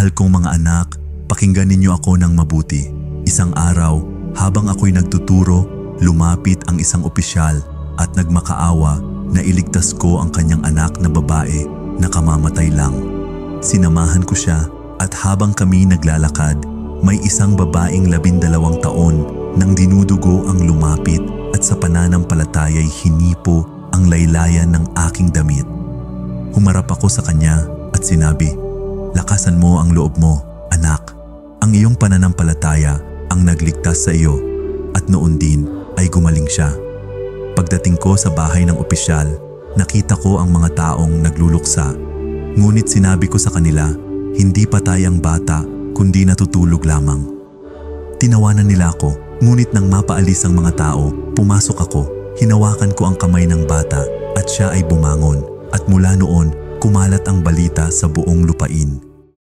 Mahal kong mga anak, pakinggan ninyo ako ng mabuti. Isang araw, habang ako'y nagtuturo, lumapit ang isang opisyal at nagmakaawa na iligtas ko ang kanyang anak na babae na kamamatay lang. Sinamahan ko siya at habang kami naglalakad, may isang babaeng 12 taon nang dinudugo ang lumapit at sa pananampalataya'y hinipo ang laylayan ng aking damit. Humarap ako sa kanya at sinabi, "Lakasan mo ang loob mo, anak. Ang iyong pananampalataya ang nagligtas sa iyo." At noon din ay gumaling siya. Pagdating ko sa bahay ng opisyal, nakita ko ang mga taong nagluluksa. Ngunit sinabi ko sa kanila, hindi patay ang bata kundi natutulog lamang. Tinawanan nila ako, ngunit nang mapaalis ang mga tao, pumasok ako, hinawakan ko ang kamay ng bata at siya ay bumangon. At mula noon, kumalat ang balita sa buong lupain.